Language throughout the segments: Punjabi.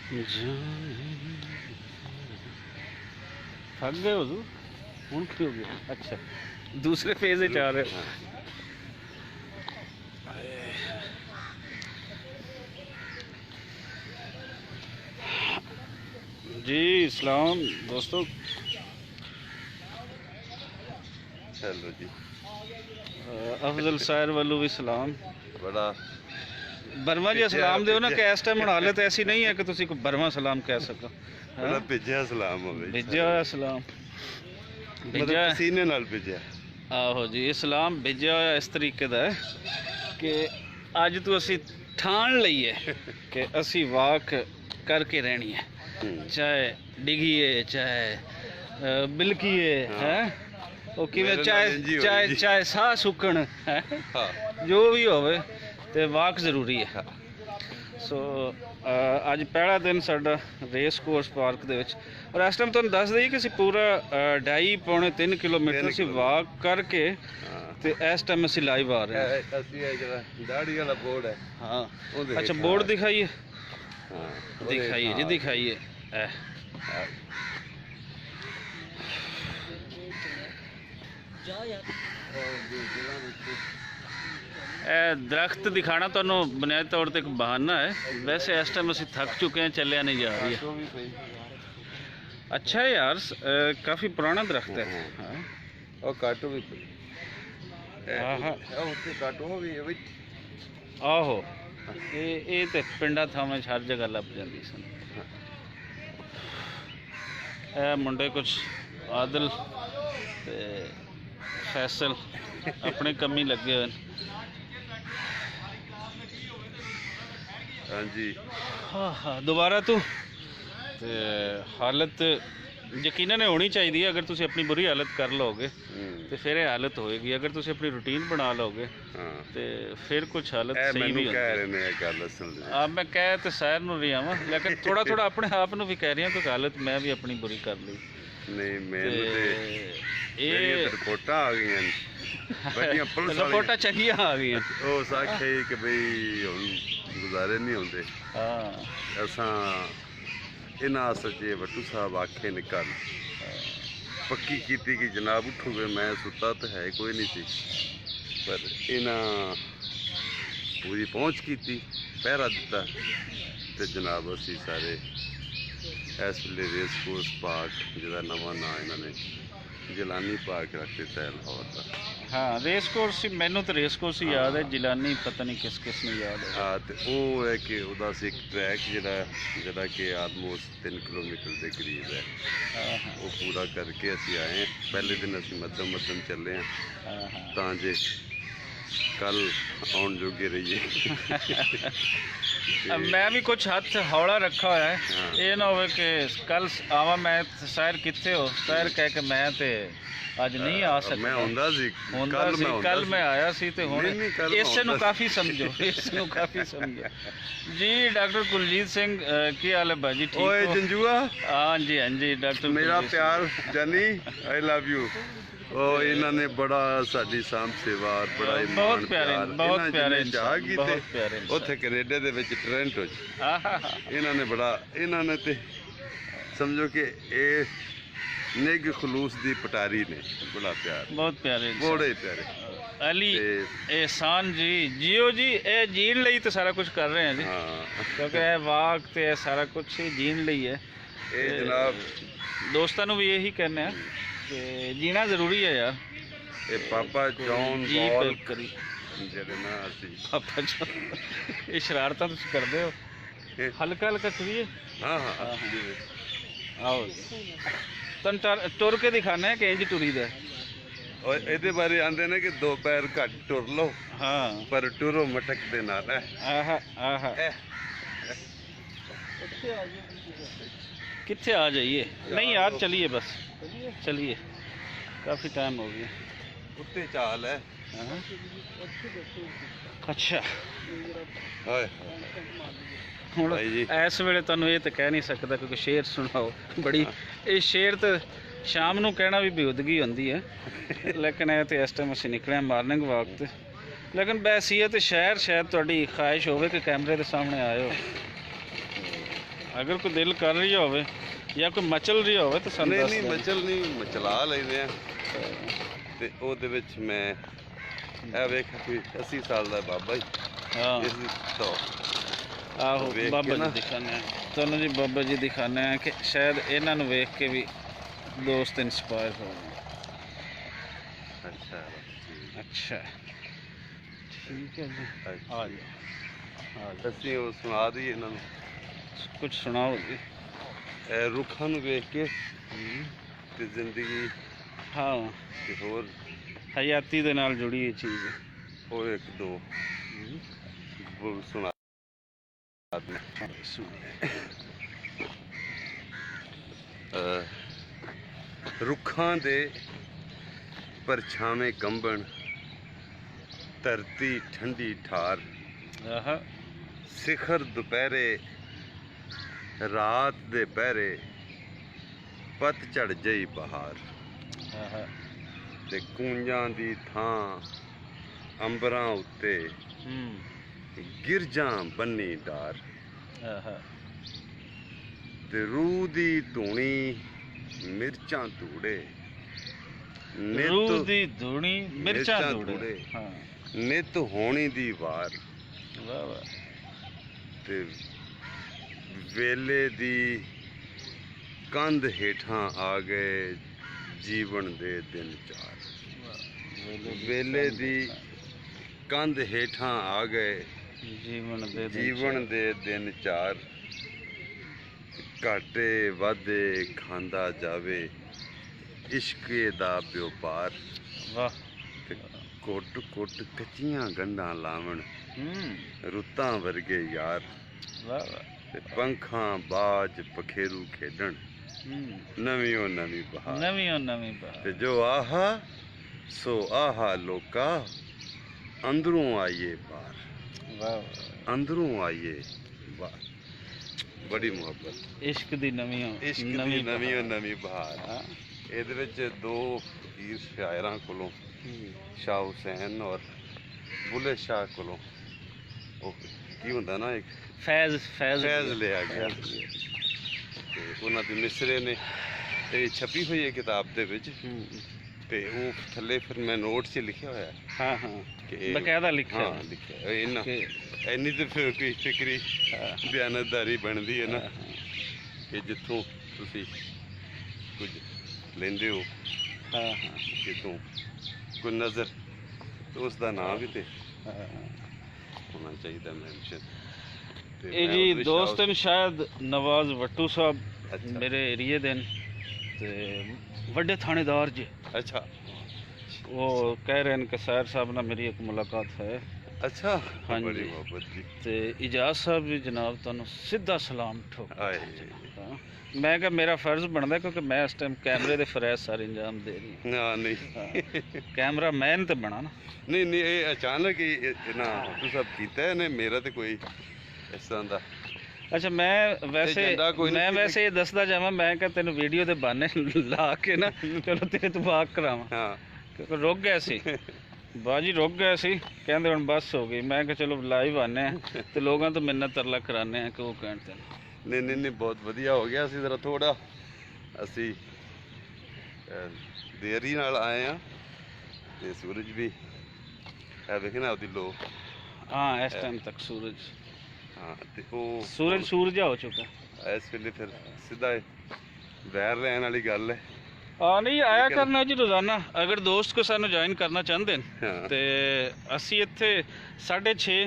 थक गए हो तू हूँ की हो गया? अच्छा दूसरे फेज में आ रहे हो। जी इस्लाम दोस्तों, चलो जी। अफजल सायर वालों भी सलाम। बड़ा बर्मा जी सलाम दो ना कि इस टाइम हुण हालत ऐसी नहीं है कि तुसी कोई बर्मा सलाम कह सको। बड़ा भेजिया सलाम होवे, भेजिया होया सलाम, मतलब पसीने नाल भेजिया। आहो जी, ये सलाम भेजिया होया इस तरीके दा है कि अज तो असी ठान लईए कि असी वाक करके रहनी है, चाहे डिगीए चाहे बिलकीए है चाहे साह सुकण है, जो भी होवे ते वाक जरूरी है। सो अज पहला दिन साडा रेस कोर्स पार्क दे विच, और इस टाइम तुहानूं दस दईए कि असीं पूरा 2.5-3 किलोमीटर असीं वाक करके ते इस टाइम असीं लाइव आ रहे हैं। दाढ़ी वाला बोर्ड है। हाँ अच्छा, बोर्ड दिखाइए। दिखाइए जी, दिखाइए। दरख्त दिखाना तो बुनियादी तौर पर एक बहाना है, वैसे इस टाइम असीं थक चुके हैं, चलिया नहीं जा रही है। अच्छा है यार, काफ़ी पुराना दरख्त है। और काटो भी आहो, ये तो पिंडा थावां हर जगह लभ जाती सन। मुंडे कुछ आदिल ते फैसल अपने कमी लगे हुए। हाँ जी, हाँ दोबारा तो हालत यकीनन होनी चाहिए। अगर तुम अपनी बुरी हालत कर लोगे तो फिर हालत होएगी, अगर तुम अपनी रूटीन बना लोगे तो फिर कुछ हालत सही भी होगी। मैं कह तो सैर नूं रही आवां, लेकिन थोड़ा थोड़ा अपने आप नूं भी कह रही हूँ कि हालत मैं भी अपनी बुरी कर ली। नहीं रिपोर्टां आ गई, रिपोर्टां चंगियां आ गई। उस आखे कि भाई हुण गुजारे नहीं होंदे। असां इन्हां सच्चे भट्टू साहब आखे ने कल पक्की की कि जनाब उठोगे, मैं सुता तो है कोई नहीं सी, पर इन्हां पूरी पहुँच की पहरा दिता तो जनाब असी सारे इस वे रेस कोर्स पार्क जिहदा नवां नाम इन्होंने जिलानी पार्क रख दिता है लाहौर का। हाँ रेस कोर्स ही, मैनू तो रेस कोर्स ही याद है, जिलानी पता नहीं किस किस ने याद है। हाँ तो वो है कि उदा एक ट्रैक जिहड़ा कि आलमोस्ट 3 किलोमीटर के करीब है, वो पूरा करके असी आए हैं। पहले दिन असी मध्यम चले हैं ताजे कल आउण जोगे रहिए। मैं भी कुछ हाथ हौला रखा हुआ है, ये ना हो कि कल आवा मैं सैर किथे हो, सैर कह के मैं ते अज नहीं आ सकता। मैं कल मैं आया सी ते हुण इस नूं काफ़ी समझो, इस नूं काफ़ी समझो जी। डॉक्टर कुलजीत सिंह की हाल है भाजी? ठीक ओए जंजुआ। हाँ जी हाँ जी डॉक्टर मेरा प्यार जानी, आई लव यू। ਉਹ ਇਹਨਾਂ ਨੇ ਬੜਾ ਸਾਡੀ ਸਾਂਭ ਸੇਵਾ ਬੜਾ ਬਹੁਤ ਪਿਆਰੇ ਉੱਥੇ ਕੈਨੇਡਾ ਦੇ ਵਿੱਚ ਟੋਰਾਂਟੋ 'ਚ ਇਹਨਾਂ ਨੇ ਤੇ ਸਮਝੋ ਕਿ ਇਹ ਨਿੱਘ ਖਲੂਸ ਦੀ ਪਟਾਰੀ ਨੇ, ਬੜਾ ਪਿਆਰ, ਬਹੁਤ ਪਿਆਰੇ, ਬੜੇ ਪਿਆਰੇ। अली एहसान जी जियो जी, ये जीण लई तो सारा कुछ कर रहे हैं जी, क्योंकि वाक ते सारा कुछ ही जीण लई है। जनाब दोस्तों भी यही कहने हैं कि जीना जरूरी है यार। ये पापा जॉन बॉल करी पापा जॉन, ये शरारत तुम करते हो, हल्का हल्का चुनिए। हाँ हाँ आओ तुम टुर के दिखाने कि इंज टुरी दे। और ये बारे आंदे ने कि 2 पैर घट टुर लो, हाँ पर टुरो मटक दे नाल है। कित्थे आ जाइए, नहीं यार चलिए बस चलिए, काफ़ी टाइम हो गया। उत्ते चाल है। अच्छा हुण इस वेले तुहानूं ये तो कह नहीं सकता क्योंकि शेर सुनाओ बड़ी, ये शेर तो शाम नूं कहना भी बेहुदगी होंदी है, लेकिन ये तो इस टाइम असीं निकले मॉर्निंग वॉक ते। लेकिन बैसीयत शहर शायद तुहाडी ख्वाहिश होवे कि कैमरे के सामने आए हो। ਅਗਰ ਕੋਈ ਦਿਲ ਕਰ ਰਹੀ ਹੋਵੇ ਜਾਂ ਕੋਈ ਮਚਲ ਰਹੀ ਹੋਵੇ ਤਾਂ ਸਾਨੂੰ ਨਹੀਂ ਦੱਸ ਨਹੀਂ ਦੇਣਾ। ਮਚਲ ਨਹੀਂ, ਮਚਲਾ ਲੈਂਦੇ ਆ। ਤੇ ਉਹਦੇ ਵਿੱਚ ਮੈਂ ਇਹ ਵੇਖ ਕੋਈ 80 ਸਾਲ ਦਾ ਬਾਬਾ ਜੀ, ਹਾਂ ਇਸ ਤੋਂ ਆਹੋ ਵੇਖ ਬਾਬਾ ਕੇ ਜੀ ਨਾ। ਦਿਖਾਉਂਦੇ ਆ ਤੁਹਾਨੂੰ ਜੀ, ਬਾਬਾ ਜੀ ਦਿਖਾਉਂਦੇ ਆ ਕਿ ਸ਼ਾਇਦ ਇਹਨਾਂ ਨੂੰ ਵੇਖ ਕੇ ਵੀ ਦੋਸਤ ਇੰਸਪਾਇਰ ਹੋਣ। ਅੱਛਾ ਅੱਛਾ ਠੀਕ ਹੈ ਜੀ, ਅੱਛਾ। ਆ ਜਾਓ ਅਸੀਂ ਉਹ ਸੁਣਾ ਦਈਏ ਇਹਨਾਂ ਨੂੰ। ਕੁਝ ਸੁਣਾਓ ਜੀ। ਇਹ ਰੁੱਖਾਂ ਨੂੰ ਵੇਖ ਕੇ ਤੇ ਜ਼ਿੰਦਗੀ ਹਾਂ ਤੇ ਹੋਰ ਹਯਾਤੀ ਦੇ ਨਾਲ ਜੁੜੀ ਇਹ ਚੀਜ਼ ਹੈ। ਹੋਰ ਇੱਕ ਦੋ ਉਹ ਸੁਣਾ ਦਿੰਦੇ। ਰੁੱਖਾਂ ਦੇ ਪਰਛਾਵੇਂ ਕੰਬਣ, ਧਰਤੀ ਠੰਡੀ ਠਾਰ, ਆਹਾ ਸਿਖਰ ਦੁਪਹਿਰੇ, ਰਾਤ ਦੇ ਪਹਿਰੇ, ਪਤਝੜ ਜਈ ਬਹਾਰ, ਆਹਾ ਤੇ ਕੂੰਜਾਂ ਦੀ ਥਾਂ ਅੰਬਰਾਂ ਉੱਤੇ, ਗਿਰਜਾਂ ਬੰਨੀ ਡਾਰ, ਆਹਾ ਤੇ ਰੂਹ ਦੀ ਧੂਣੀ ਮਿਰਚਾਂ ਧੂੜੇ, ਰੂਹ ਦੀ ਧੂਣੀ ਮਿਰਚਾਂ ਮਿਰਚਾਂ ਧੂੜੇ। ਧੂੜੇ। ਹਾਂ ਨਿਤ ਹੋਣੀ ਦੀ ਵਾਰ, ਵਾਹ ਵਾਹ ਤੇ ਵੇਲੇ ਦੀ ਕੰਧ ਹੇਠਾਂ ਆ ਗਏ ਜੀਵਨ ਦੇ ਦਿਨ ਚਾਰ, ਵੇਲੇ ਦੀ ਕੰਧ ਹੇਠਾਂ ਆ ਗਏ ਜੀਵਨ ਦੇ ਦਿਨ ਚਾਰ, ਘਾਟੇ ਵਾਧੇ ਖਾਂਦਾ ਜਾਵੇ ਇਸ਼ਕੇ ਦਾ ਵਿਉਪਾਰ, ਵਾਹ ਤੇ ਕੁੱਟ ਕੁੱਟ ਕੱਚੀਆਂ ਗੰਢਾਂ ਲਾਵਣ ਰੁੱਤਾਂ ਵਰਗੇ ਯਾਰ, ਵਾਹ ਵਾਹ ਤੇ ਪੰਖਾਂ ਬਾਜ ਪਖੇਰੂ ਖੇਡਣ ਨਵੀਂ ਨਵੀਂ ਬਹਾਰ, ਨਵੀਂ ਬਾਤ। ਤੇ ਜੋ ਆਹਾ ਸੋ ਆਹਾ ਲੋਕਾ ਅੰਦਰੋਂ ਆਈਏ ਬਾਹਰ, ਵਾਹ ਵਾਹ ਅੰਦਰੋਂ ਆਈਏ ਬਾਹਰ। ਬੜੀ ਮੁਹੱਬਤ, ਇਸ਼ਕ ਦੀ ਨਵੀਂ ਇਸ਼ਕ ਦੀ ਨਵੀਂ ਬਹਾਰ। ਹਾਂ। ਇਹਦੇ ਵਿੱਚ ਦੋ ਫਕੀਰ ਸ਼ਾਇਰਾਂ ਕੋਲੋਂ, ਸ਼ਾਹ ਹੁਸੈਨ ਔਰ ਬੁੱਲੇ ਸ਼ਾਹ ਕੋਲੋਂ ਉਹ ਕੀ ਹੁੰਦਾ ਨਾ, ਇੱਕ ਫੈਜ਼ ਲਿਆ ਗਿਆ, ਤੇ ਉਹਨਾਂ ਦੇ ਮਿਸਰੇ ਨੇ ਇਹ ਛਪੀ ਹੋਈ ਹੈ ਕਿਤਾਬ ਦੇ ਵਿੱਚ, ਤੇ ਉਹ ਥੱਲੇ ਫਿਰ ਮੈਂ ਨੋਟ 'ਚ ਲਿਖਿਆ ਹੋਇਆ ਹਾਂ ਹਾਂ ਕਿ ਬਕਾਇਦਾ ਲਿਖਿਆ ਹਾਂ ਲਿਖਿਆ ਇਹਨਾਂ ਕਿ ਇੰਨੀ ਤੇ ਫਿਰ ਕੋਈ ਫਿਕਰੀ ਬਿਆਨਤਦਾਰੀ ਬਣਦੀ ਹੈ ਨਾ, ਕਿ ਜਿੱਥੋਂ ਤੁਸੀਂ ਕੁਝ ਲੈਂਦੇ ਹੋ, ਹਾਂ ਹਾਂ ਜਿੱਥੋਂ ਕੋਈ ਨਜ਼ਰ, ਤੇ ਉਸ ਦਾ ਨਾਮ ਵੀ ਤੇ ਹੋਣਾ ਚਾਹੀਦਾ ਮੈਂਸ਼ਨ। ਇਹ ਜੀ ਦੋਸਤ ਨੇ ਸ਼ਾਇਦ ਨਵਾਜ਼ ਵੱਟੂ ਸਾਹਿਬ, ਅੱਛਾ। ਮੇਰੇ ਏਰੀਏ ਦੇ ਨੇ ਤੇ ਵੱਡੇ ਥਾਣੇਦਾਰ ਜੀ, ਅੱਛਾ ਉਹ ਕਹਿ ਰਹੇ ਨੇ ਕਿ ਸੈਰ ਸਾਹਿਬ ਨਾਲ ਮੇਰੀ ਇੱਕ ਮੁਲਾਕਾਤ ਹੈ। ਅੱਛਾ ਹਾਂਜੀ। ਬੜੀ ਮੁਹੱਬਤ ਜੀ। ਤੇ ਇਜਾਜ਼ ਸਾਹਿਬ ਵੀ ਜਨਾਬ ਤੁਹਾਨੂੰ ਸਿੱਧਾ ਸਲਾਮ ਠੋਕ। ਆਏ ਹਾਂ। ਮੈਂ ਕਿਹਾ ਮੇਰਾ ਫਰਜ਼ ਬਣਦਾ ਕਿਉਂਕਿ ਮੈਂ ਇਸ ਟਾਈਮ ਕੈਮਰੇ ਦੇ ਫਰਜ਼ ਸਾਰੇ ਇੰਜਾਮ ਦੇ ਰਹੀ ਨਾ ਨਹੀਂ ਹਾਂ। ਕੈਮਰਾ ਮੈਨ ਤੇ ਬਣਾ ਨਾ। ਨਹੀਂ ਨਹੀਂ, ਇਹ ਅਚਾਨਕ ਹੀ ਇਹਨਾਂ ਤੂੰ ਸਭ ਕੀਤਾ ਇਹਨੇ, ਮੇਰਾ ਤੇ ਕੋਈ ਇਸ ਤਰ੍ਹਾਂ ਦਾ। ਅੱਛਾ ਮੈਂ ਵੈਸੇ ਇਹ ਦੱਸਦਾ ਜਾਵਾਂ, ਮੈਂ ਕਿਹਾ ਤੈਨੂੰ ਵੀਡੀਓ ਦੇ ਬਹਾਨੇ ਲਾ ਕੇ ਨਾ ਚਲੋ ਤੇਰੇ ਤੋਂ ਵਾਕ ਕਰਾਵਾਂ, ਹਾਂ ਕਿਉਂਕਿ ਰੁਕ ਗਏ ਸੀ ਬਾਜੀ, ਰੁਕ ਗਏ ਸੀ, ਕਹਿੰਦੇ ਹੁਣ ਬੱਸ ਹੋ ਗਈ। ਮੈਂ ਕਿਹਾ ਚਲੋ ਲਾਈਵ ਆਨੇ ਆ ਤੇ ਲੋਕਾਂ ਤੋਂ ਮਿੰਨਤ ਤਰਲਾ ਕਰਾਨੇ ਆ ਕਿ ਉਹ ਕਹਿਣ ਤੇ ਨਹੀਂ ਬਹੁਤ ਵਧੀਆ ਹੋ ਗਿਆ। ਅਸੀਂ ਜ਼ਰਾ ਥੋੜਾ ਅਸੀਂ ਦੇਰੀ ਨਾਲ ਆਏ ਆ, ਤੇ ਸੂਰਜ ਵੀ ਇਹ ਵੇਖਣਾ ਉਹਦੀ ਲੋ। ਹਾਂ ਇਸ ਟਾਈਮ ਤੱਕ ਸੂਰਜ ਤੇ ਉਹ ਸੂਰਜ ਹੋ ਚੁੱਕਾ ਇਸ ਵੇਲੇ ਫਿਰ ਸਿੱਧਾ ਵੈਰ ਰਹਿਣ ਵਾਲੀ ਗੱਲ ਹੈ। ਨਹੀਂ ਆਇਆ ਕਰਨਾ ਜੀ ਰੋਜ਼ਾਨਾ। ਅਗਰ ਦੋਸਤ ਕੋ ਸਾਨੂੰ ਜੁਆਇਨ ਕਰਨਾ ਚਾਹੁੰਦੇ ਨੇ ਹਾਂ। ਤੇ ਅਸੀਂ ਇੱਥੇ 6:30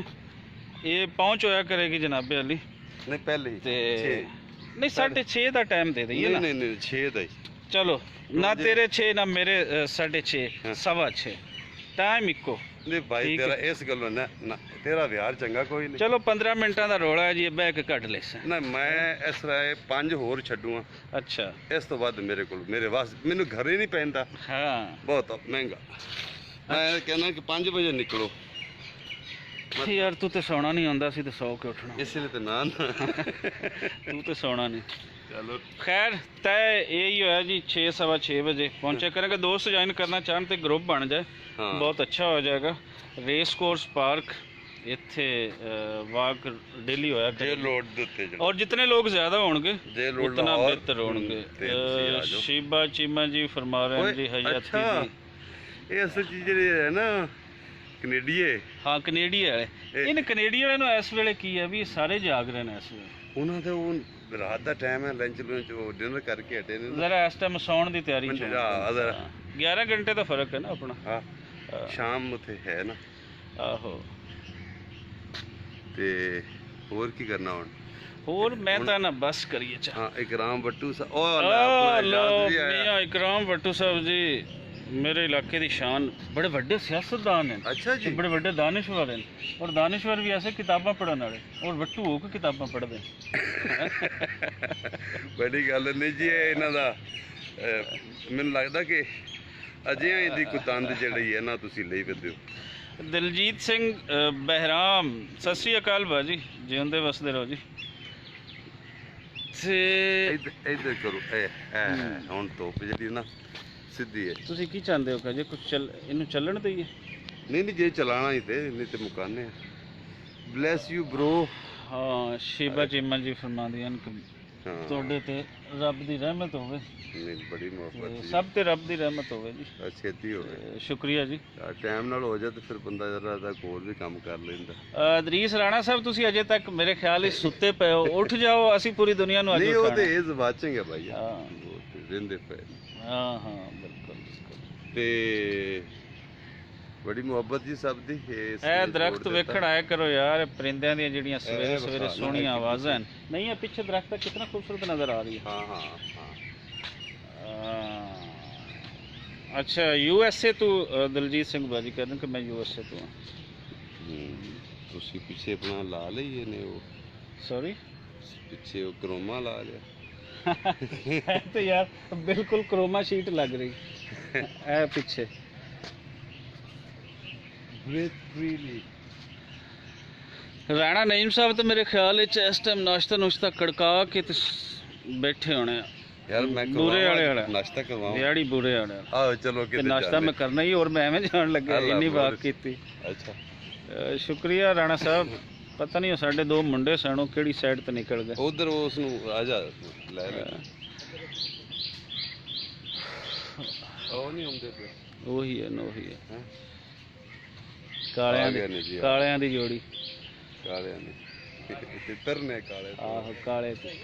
ਇਹ ਪਹੁੰਚ ਹੋਇਆ ਕਰੇਗੀ ਜਨਾਬੇ ਵਾਲੀ। ਨਹੀਂ ਪਹਿਲੇ ਤੇ ਛੇ। ਨਹੀਂ 6:30 ਦਾ ਟਾਈਮ ਦੇ ਦਈਏ ਨਾ। ਨਹੀਂ 6 ਦਾ ਹੀ ਚਲੋ ਨਾ ਤੇਰੇ 6 ਨਾ ਮੇਰੇ 6:30 6:15 ਟਾਈਮ ਇੱਕੋ। ਨਹੀਂ ਭਾਈ ਠੀਕ ਤੇਰਾ ਇਸ ਗੱਲੋਂ ਨਾ ਤੇਰਾ ਵਿਹਾਰ ਚੰਗਾ ਕੋਈ ਨਹੀਂ। ਚਲੋ 15 ਮਿੰਟਾਂ ਦਾ ਰੋਲਾ ਹੈ ਜੀ, ਬਹਿ ਕੇ ਕੱਢ ਲੈ ਸਾਂ। ਨਾ ਮੈਂ ਇਸ ਤਰ੍ਹਾਂ 5 ਹੋਰ ਛੱਡੂਆਂ, ਅੱਛਾ ਇਸ ਤੋਂ ਬਾਅਦ ਮੇਰੇ ਕੋਲ ਮੇਰੇ ਵਾਸਤੇ ਮੈਨੂੰ ਘਰੇ ਨਹੀਂ ਪੈਂਦਾ, ਹਾਂ ਬਹੁਤ ਮਹਿੰਗਾ। ਮੈਂ ਕਹਿੰਦਾ ਕਿ 5 ਵਜੇ ਨਿਕਲੋ। ਯਾਰ ਤੂੰ ਤੇ ਸੌਣਾ ਨਹੀਂ ਆਉਂਦਾ ਸੀ ਤੇ ਸੌ ਕੇ ਉੱਠਣਾ, ਇਸ ਲਈ ਤੇ ਨਾ ਤੂੰ ਤੇ ਸੌਣਾ ਨਹੀਂ। ਚਲੋ ਖੈਰ ਤੈ ਇਹੀ ਹੋਇਆ ਜੀ 6:15 ਵਜੇ ਪਹੁੰਚਿਆ ਕਰਾਂਗੇ। ਦੋਸਤ ਜੁਆਇਨ ਕਰਨਾ ਚਾਹਣ ਤੇ ਗਰੁੱਪ ਬਣ ਜਾਏ, ਹਾਂ। ਬਹੁਤ ਅੱਛਾ ਹੋ ਜਾਏਗਾ। ਰੇਸ ਕੋਰਸ ਪਾਰਕ ਇੱਥੇ ਵਾਕ ਡੇਲੀ ਹੋਇਆ ਜੇ ਕਰੇ। ਲੋਡ ਦੇ ਉੱਤੇ ਚਲੋ और जितने लोग ज्यादा होंगे ਜੇ ਲੋਡ उतना ਲਾਹੌਰ, बेहतर होंगे। ਤੇ ਤੁਸੀਂ ਆ ਜਾਓ। शिबा चीमा जी फरमा रहे हैं जी, ਓਏ, हयाती ਅੱਛਾ जी। ਇਹ ਅਸਲ ਚ ਜਿਹੜੇ ਹੈ ਨਾ ਕੈਨੇਡੀਏ, ਹਾਂ ਕੈਨੇਡੀਆ ਵਾਲੇ, ਇਹਨਾਂ ਕੈਨੇਡੀਆ ਵਾਲਿਆਂ ਨੂੰ ਇਸ ਵੇਲੇ ਕੀ ਹੈ ਵੀ ਇਹ ਸਾਰੇ ਜਾਗ ਰਹੇ ਨੇ ਇਸ ਵੇਲੇ। ਉਹਨਾਂ ਦਾ ਉਹ ਰਾਤ ਦਾ ਟਾਈਮ ਹੈ, ਲੰਚ ਲੁੰਚ ਉਹ ਡਿਨਰ ਕਰਕੇ ਹਟੇ ਨੇ ਨਾ। ਜ਼ਰਾ ਇਸ ਟਾਈਮ ਸੌਣ ਦੀ ਤਿਆਰੀ ਚ ਮੈਨੂੰ ਹੋਣ। ਰਾਤ ਦਾ- ਹਾਂ, 11 ਘੰਟੇ ਦਾ ਫਰਕ ਹੈ ਨਾ ਆਪਣਾ। ਹਾਂ ਸ਼ਾਮ ਉੱਥੇ ਹੈ ਨਾ। ਆਹੋ ਤੇ ਹੋਰ ਕੀ ਕਰਨਾ ਹੁਣ? ਹੋਰ ਮੈਂ ਤਾਂ ਨਾ ਬਸ ਕਰੀਏ ਚਾ। ਹਾਂ ਇਕਰਾਮ ਬੱਟੂ ਸਾਹਿਬ, ਉਹ ਲੈ ਆਪਣਾ ਇਜਾਜ਼ ਵੀ ਆਇਆ। ਮੀਆਂ ਇਕਰਾਮ ਭੱਟੂ ਸਾਹਿਬ ਜੀ ਮੇਰੇ ਇਲਾਕੇ ਦੀ ਸ਼ਾਨ, ਬੜੇ ਵੱਡੇ ਸਿਆਸਤਦਾਨ ਨੇ, ਅੱਛਾ ਤੇ ਜੀ, ਬੜੇ ਵੱਡੇ ਦਾਨਿਸ਼ਵਰ ਨੇ, ਔਰ ਦਾਨਿਸ਼ਵਰ ਵੀ ਐਸੇ ਕਿਤਾਬਾਂ ਪੜ੍ਹਨ ਵਾਲੇ, ਔਰ ਵੱਟੂ ਹੋ ਕੇ ਕਿਤਾਬਾਂ ਪੜ੍ਹਦੇ। ਬੜੀ ਗੱਲ ਨਹੀਂ ਜੀ ਇਹ ਇਹਨਾਂ ਦਾ। ਮੈਨੂੰ ਲੱਗਦਾ ਕਿ ਅਜੇ ਇਹਦੀ ਕੁਤੰਦ ਜਿਹੜੀ ਹੈ ਨਾ ਤੁਸੀਂ ਲਈ ਫਿਰਦੇ ਹੋ। ਦਿਲਜੀਤ ਸਿੰਘ ਬਹਿਰਾਮ, ਸਤਿ ਸ੍ਰੀ ਅਕਾਲ ਬਾਜੀ, ਜਿਉਂਦੇ ਵਸਦੇ ਰਹੋ ਜੀ। ਤੇ ਇੱਧਰ ਕਰੋ ਇਹ ਹੁਣ ਧੁੱਪ ਜਿਹੜੀ ਨਾ ਸਿੱਧੀ ਹੈ। ਤੁਸੀਂ ਕੀ ਚਾਹੁੰਦੇ ਹੋ ਕਿ ਜੇ ਕੁਝ ਇਹਨੂੰ ਚੱਲਣ ਦਈਏ? ਨਹੀਂ ਨਹੀਂ ਜੇ ਚਲਾਣਾ ਹੀ ਤੇ ਨਹੀਂ ਤੇ ਮੁਕਾਨੇ ਆ। Bless you bro. ਹਾਂ ਸ਼ੀਬਾ ਚੀਮਾ ਜੀ ਫਰਮਾਉਂਦੇ ਹਨ ਕਿ ਹਾਂ ਤੁਹਾਡੇ ਤੇ ਰੱਬ ਦੀ ਰਹਿਮਤ ਹੋਵੇ, ਨਹੀਂ ਬੜੀ ਤੇ ਮੁਹੱਬਤ ਸਭ ਤੇ ਰੱਬ ਦੀ ਰਹਿਮਤ ਹੋਵੇ ਜੀ। ਛੇਤੀ ਹੋਵੇ, ਤੇ ਸ਼ੁਕਰੀਆ ਜੀ। ਟਾਈਮ ਨਾਲ ਹੋ ਜਾ ਤੇ ਫਿਰ ਬੰਦਾ ਜਰਾ ਦਾ ਹੋਰ ਵੀ ਕੰਮ ਕਰ ਲੈਂਦਾ। ਦਰੀਸ ਰਾਣਾ ਸਾਹਿਬ ਤੁਸੀਂ ਅਜੇ ਤੱਕ ਮੇਰੇ ਖਿਆਲ ਵਿੱਚ ਸੁੱਤੇ ਪਏ ਹੋ, ਉੱਠ ਜਾਓ, ਅਸੀਂ ਪੂਰੀ ਦੁਨੀਆ ਨੂੰ ਅੱਜ ਨਹੀਂ ਉਹ ਉਠਾਉਣਾ। ਤੇ ਇਜ਼ ਵਾਚਿੰਗ ਹੈ ਭਾਈ, ਹਾਂ ਉਹ ਤੇ ਰਹਿੰਦੇ ਪਏ ਹਾਂ ਹਾਂ ਬਿਲਕੁਲ ਬਿਲਕੁਲ। ਤੇ ਬੜੀ ਮੁਹੱਬਤ ਜੀ ਸਭ ਦੀ। ਇਹ ਦਰਖਤ ਵੇਖਣ ਆਇਆ ਕਰੋ ਯਾਰ, ਪਰਿੰਦਿਆਂ ਦੀਆਂ ਜਿਹੜੀਆਂ ਸਵੇਰੇ ਸਵੇਰੇ ਵਿਖਾ ਸੋਹਣੀਆਂ ਲੈਣਾ ਆਵਾਜ਼ਾਂ ਹਨ। ਨਹੀਂ ਇਹ ਪਿੱਛੇ ਦਰਖਤ ਕਿੰਨਾ ਖੂਬਸੂਰਤ ਨਜ਼ਰ ਆ ਰਹੀ ਹੈ। ਹਾਂ ਹਾਂ ਹਾਂ अच्छा यूएसए ਤੋਂ ਦਲਜੀਤ ਸਿੰਘ ਬਾਜੀ ਕਹਿੰਦੇ ਕਿ ਮੈਂ यूएसए ਤੋਂ ਹਾਂ। ਤੁਸੀਂ ਪਿੱਛੇ ਆਪਣਾ ਲਾ ਲਈਏ ਨੇ ਉਹ, ਸੌਰੀ ਪਿੱਛੇ ਉਹ ਕਰੋਮਾ ਲਾ ਲਿਆ। ਤੇ ਯਾਰ ਬਿਲਕੁਲ ਕਰੋਮਾ ਸ਼ੀਟ ਲੱਗ ਰਹੀ ਇਹ ਪਿੱਛੇ। Breathe freely. ਰਾਣਾ ਨਈਮ ਸਾਹਿਬ ਤਾਂ ਮੇਰੇ ਖਿਆਲ ਵਿੱਚ ਇਸ ਟਾਈਮ ਨਾਸ਼ਤਾ ਨੁਸ਼ਤਾ ਕੜਕਾ ਕੇ ਤੇ ਬੈਠੇ ਹੋਣੇ ਆ। ਯਾਰ ਮੈਂ ਬੂਰੇ ਵਾਲੇ ਵਾਲਾ ਨਾਸ਼ਤਾ ਕਰਵਾਵਾਂ। ਦਿਹਾੜੀ ਬੂਰੇ ਵਾਲੇ ਆਓ ਚਲੋ ਤੇ ਕਿਤੇ ਨਾਸ਼ਤਾ ਜਾਂਦੇ। ਮੈਂ ਕਰਨਾ ਹੀ, ਔਰ ਮੈਂ ਐਵੇਂ ਜਾਣ ਲੱਗਿਆ, ਅੱਲਾ ਇੰਨੀ ਬਾਤ ਬਹੁਤ। ਕੀਤੀ। ਅੱਛਾ ਸ਼ੁਕਰੀਆ ਰਾਣਾ ਸਾਹਿਬ। ਪਤਾ ਨਹੀਂ ਉਹ ਸਾਡੇ ਦੋ ਮੁੰਡੇ ਸਨ, ਉਹ ਕਿਹੜੀ ਸਾਈਡ ਤੇ ਨਿਕਲ ਗਏ। ਉਧਰ ਉਸ ਨੂੰ ਆ ਜਾ ਲੈ ਲੈ। ਉਹ ਨਹੀਂ ਹੁੰਦੇ ਪਏ। ਉਹੀ ਹੈ ਨਾ, ਉਹੀ ਹੈ ਹੈਂ? ਕਾਲਿਆਂ ਆ ਗਏ ਨੇ ਜੀ, ਦੀ, ਆ। ਕਾਲਿਆਂ ਦੀ ਜੋੜੀ। ਕਾਲਿਆਂ ਨੇ ਤਿੱਤਰ ਨੇ ਕਾਲੇ ਤੋਂ। ਆਹੋ ਕਾਲੇ ਤੇ।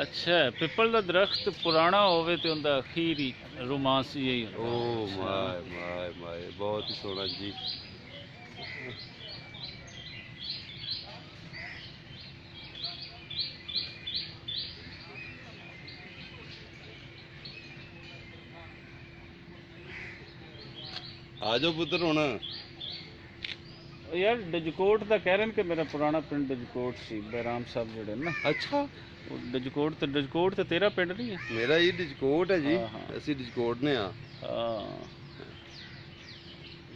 ਅੱਛਾ ਪਿੱਪਲ ਦਾ ਦਰਖਤ ਪੁਰਾਣਾ ਹੋਵੇ ਤੇ ਉਹਦਾ ਅਖੀਰੀ ਰੋਮਾਂਸ ਇਹੀ ਹੁੰਦਾ। ਓ ਮਾਏ ਮਾਏ ਮਾਏ ਬਹੁਤ ਹੀ ਸੋਹਣਾ ਜੀ। ਆ ਜਾਓ ਪੁੱਤਰ ਹੁਣ। ਉਹ ਯਾਰ ਡਜਕੋਟ ਦਾ ਕਹਿ ਰਹੇ ਨੇ ਕਿ ਮੇਰਾ ਪੁਰਾਣਾ ਪਿੰਡ ਡਜਕੋਟ ਸੀ, ਬਹਿਰਾਮ ਸਾਹਿਬ ਜਿਹੜੇ ਨੇ ਨਾ, ਅੱਛਾ ਉਹ ਡਜਕੋਟ ਤੇ ਤੇਰਾ ਪਿੰਡ ਨਹੀਂ ਹੈ? ਮੇਰਾ ਇਹ ਡਿਜਕੋਟ ਹੈ ਜੀ। ਹਾਂ, ਹਾਂ। ਅਸੀਂ ਡਿਜਕੋਟ ਨੇ ਆ। ਹਾਂ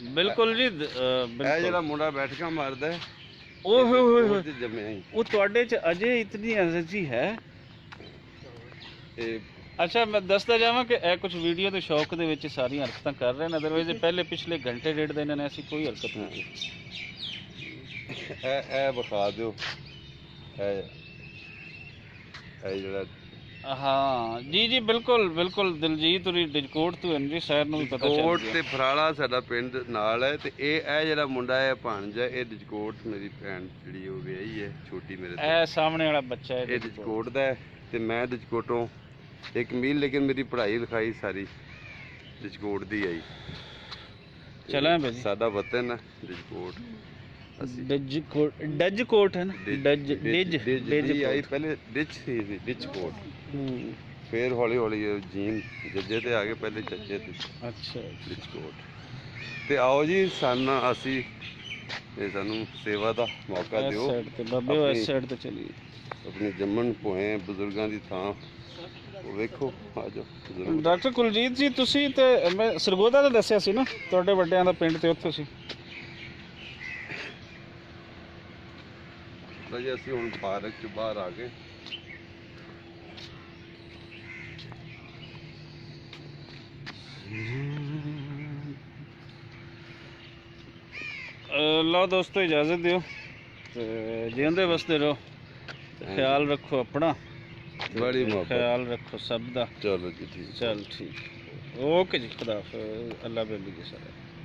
ਬਿਲਕੁਲ ਜੀ ਇਹ ਬਿਲਕੁਲ। ਜਿਹੜਾ ਮੁੰਡਾ ਬੈਠਕਾ ਮਾਰਦਾ ਹੈ, ਓਏ ਹੋਏ ਹੋਏ ਹੋਏ, ਤੇ ਜੰਮਿਆ ਹੀ ਉਹ ਤੁਹਾਡੇ ਚ ਅਜੇ ਇਤਨੀ ਐਨਰਜੀ ਹੈ। ਇਹ। ਅੱਛਾ ਮੈਂ ਦੱਸਦਾ ਜਾਵਾਂ ਕਿ ਇਹ ਕੁਝ ਵੀਡੀਓ ਦੇ ਸ਼ੌਕ ਦੇ ਵਿੱਚ ਸਾਰੀਆਂ ਹਰਕਤਾਂ ਕਰ ਰਹੇ ਨੇ, ਅਦਰਵਾਈਜ਼ ਪਹਿਲੇ ਪਿਛਲੇ ਘੰਟੇ ਡੇਢ ਦੇ ਇਹਨਾਂ ਨੇ ਐਸੀ ਕੋਈ ਹਰਕਤ ਨਹੀਂ ਕੀਤੀ। ਇਹ ਵਿਖਾ ਦਿਓ। ਇਹ ਜਿਹੜਾ ਹਾਂ ਜੀ ਜੀ ਬਿਲਕੁਲ ਬਿਲਕੁਲ। ਦਿਲਜੀਤ ਉਰੀ ਡਿਜਕੋਟ ਤੋਂ ਹਨ ਜੀ, ਸ਼ਹਿਰ ਨੂੰ ਵੀ ਪਤਾ ਚੱਲ ਡਿਜਕੋਟ ਗਿਆ। ਤੇ ਫਰਾਲਾ ਸਾਡਾ ਪਿੰਡ ਨਾਲ ਹੈ। ਤੇ ਇਹ ਜਿਹੜਾ ਮੁੰਡਾ ਹੈ ਭਾਣਜਾ, ਇਹ ਡਿਜਕੋਟ ਮੇਰੀ ਭੈਣ ਜਿਹੜੀ ਉਹ ਵਿਆਹੀ ਹੈ ਛੋਟੀ ਮੇਰੇ ਤੋਂ। ਇਹ ਸਾਹਮਣੇ ਵਾਲਾ ਬੱਚਾ ਹੈ ਇਹ ਡਿਜਕੋਟ ਦਾ ਹੈ ਤੇ ਮੈਂ ਡਿਜਕੋਟੋਂ ਇੱਕ ਮੀਲ, ਲੇਕਿਨ ਮੇਰੀ ਪੜ੍ਹਾਈ ਲਿਖਾਈ ਸਾਰੀ ਡਿਜਕੋਟ ਦੀ ਆਈ। ਚਲਾਂ ਭਾਜੀ ਸਾਡਾ ਵਤਨ ਹੈ ਡਿਜਕੋਟ। ਅਸੀਂ ਡਜਕੋਟ ਹੈ ਨਾ, ਡਿਜ ਆਈ ਪਹਿਲੇ ਡਿਚ ਸੀ ਡਿਜਕੋਟ, ਫਿਰ ਹੌਲੀ ਹੌਲੀ ਜੀਨ ਜੱਜੇ ਤੇ ਆ ਗਏ, ਪਹਿਲੇ ਚੱਚੇ ਤੇ ਅੱਛਾ ਡਿਜਕੋਟ। ਤੇ ਆਓ ਜੀ ਅਸੀਂ ਸਾਨੂੰ ਸੇਵਾ ਦਾ ਮੌਕਾ ਦਿਓ। ਸਾਈਡ ਤੇ ਬਾਬੇ ਉਹ ਇਸ ਸਾਈਡ ਤੇ ਚਲੀ। ਆਪਣੀ ਜੰਮਣ ਭੋਏ ਬਜ਼ੁਰਗਾਂ ਦੀ ਥਾਂ ਉਹ ਵੇਖੋ। ਆ ਜਾਓ ਜ਼ਰੂਰ। ਡਾਕਟਰ ਕੁਲਜੀਤ ਜੀ ਤੁਸੀਂ ਤੇ ਮੈਂ ਸਰਗੋਦਾ ਦਾ ਦੱਸਿਆ ਸੀ ਨਾ, ਤੁਹਾਡੇ ਵੱਡਿਆਂ ਦਾ ਪਿੰਡ ਤੇ ਉੱਥੇ ਸੀ। ਜੀ ਅਸੀਂ ਹੁਣ ਪਾਰਕ ਚ ਬਾਹਰ ਆ ਗਏ। ਲਓ ਦੋਸਤੋ ਇਜਾਜ਼ਤ ਦਿਓ ਤੇ ਜਿਉਂਦੇ ਵਸਦੇ ਰਹੋ ਤੇ ਖਿਆਲ ਰੱਖੋ ਆਪਣਾ ਬੜੀ ਮੁਹੱਬਤ ਖਿਆਲ ਰੱਖੋ ਸਭ ਦਾ ਚਲੋ ਜੀ ਠੀਕ ਚੱਲ ਠੀਕ ਓਕੇ ਜੀ ਖੁਦਾ ਹਾਫਿਜ਼ ਅੱਲਾ ਬੇਲੀ ਜੀ ਸਾਰਾ